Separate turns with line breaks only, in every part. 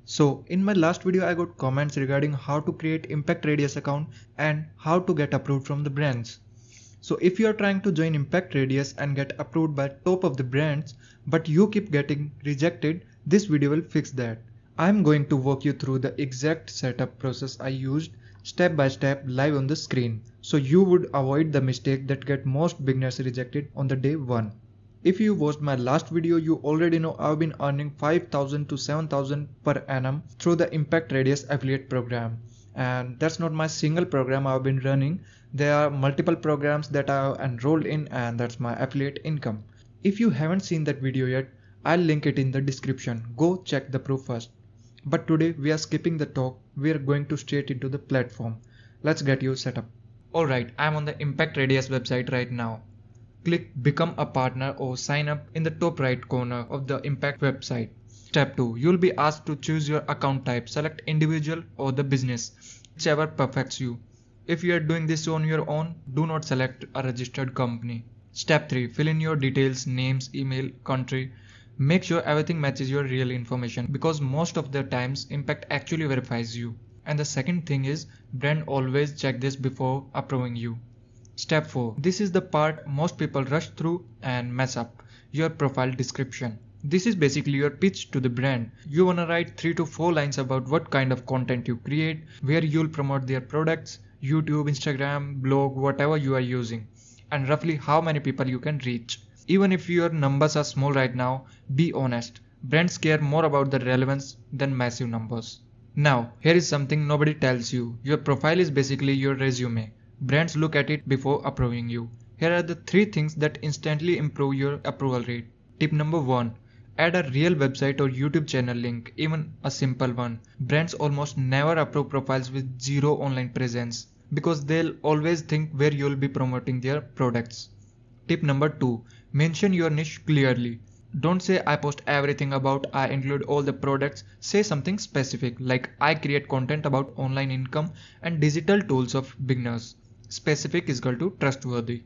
So in my last video I got comments regarding how to create Impact Radius account and how to get approved from the brands. So if you are trying to join Impact Radius and get approved by top of the brands but you keep getting rejected, this video will fix that. I am going to walk you through the exact setup process I used step by step live on the screen, so you would avoid the mistake that get most beginners rejected on the day 1. If you watched my last video, you already know I've been earning 5,000 to 7,000 per annum through the Impact Radius affiliate program. And that's not my single program I've been running. There are multiple programs that I've enrolled in, and that's my affiliate income. If you haven't seen that video yet, I'll link it in the description. Go check the proof first. But today we are skipping the talk. We are going to straight into the platform. Let's get you set up. Alright, I'm on the Impact Radius website right now. Click Become a Partner or Sign Up in the top right corner of the Impact website. Step 2. You'll be asked to choose your account type. Select individual or the business, whichever perfects you. If you are doing this on your own, do not select a registered company. Step 3. Fill in your details, names, email, country. Make sure everything matches your real information because most of the times Impact actually verifies you. And the second thing is, brand always check this before approving you. Step 4. This is the part most people rush through and mess up. Your profile description. This is basically your pitch to the brand. You wanna write 3 to 4 lines about what kind of content you create, where you'll promote their products, YouTube, Instagram, blog, whatever you are using, and roughly how many people you can reach. Even if your numbers are small right now, be honest. Brands care more about the relevance than massive numbers. Now, here is something nobody tells you. Your profile is basically your resume. Brands look at it before approving you. Here are the 3 things that instantly improve your approval rate. Tip number 1. Add a real website or YouTube channel link, even a simple one. Brands almost never approve profiles with zero online presence because they'll always think where you'll be promoting their products. Tip number 2. Mention your niche clearly. Don't say I post everything about, I include all the products. Say something specific like I create content about online income and digital tools of beginners. Specific is equal to trustworthy.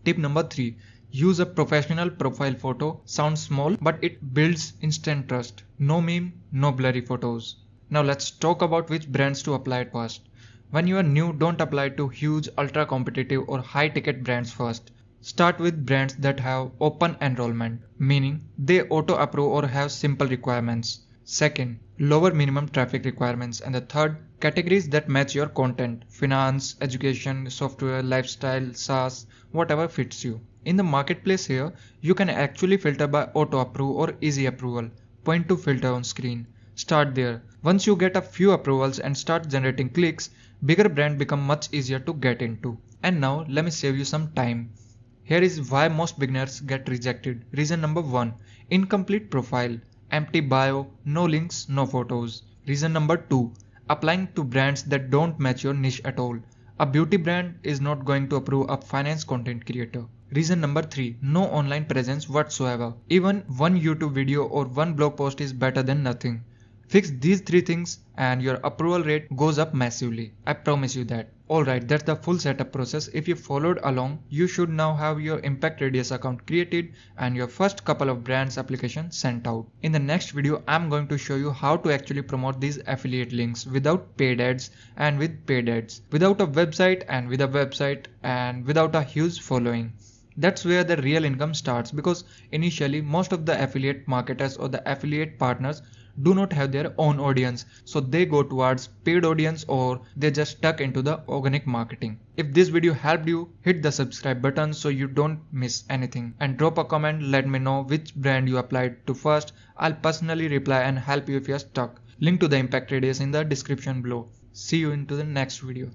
Tip number 3. Use a professional profile photo. Sounds small, but it builds instant trust. No meme, no blurry photos. Now let's talk about which brands to apply it first. When you are new, don't apply to huge, ultra competitive or high ticket brands first. Start with brands that have open enrollment, meaning they auto approve or have simple requirements. Second, lower minimum traffic requirements. And the third, categories that match your content. Finance, education, software, lifestyle, SaaS, whatever fits you. In the marketplace here, you can actually filter by auto approve or easy approval. Point to filter on screen. Start there. Once you get a few approvals and start generating clicks, bigger brands become much easier to get into. And now let me save you some time. Here is why most beginners get rejected. Reason number 1. Incomplete profile. Empty bio, no links, no photos. Reason number 2. Applying to brands that don't match your niche at all. A beauty brand is not going to approve a finance content creator. Reason number 3. No online presence whatsoever. Even one YouTube video or one blog post is better than nothing. Fix these 3 things and your approval rate goes up massively. I promise you that. Alright, that's the full setup process. If you followed along, you should now have your Impact Radius account created and your first couple of brands applications sent out. In the next video, I'm going to show you how to actually promote these affiliate links without paid ads and with paid ads, without a website and with a website and without a huge following. That's where the real income starts because initially most of the affiliate marketers or the affiliate partners do not have their own audience, so they go towards paid audience or they just stuck into the organic marketing. If this video helped you, hit the subscribe button so you don't miss anything and drop a comment. Let me know which brand you applied to first. I'll personally reply and help you if you're stuck. Link to the Impact Radius in the description below. See you into the next video.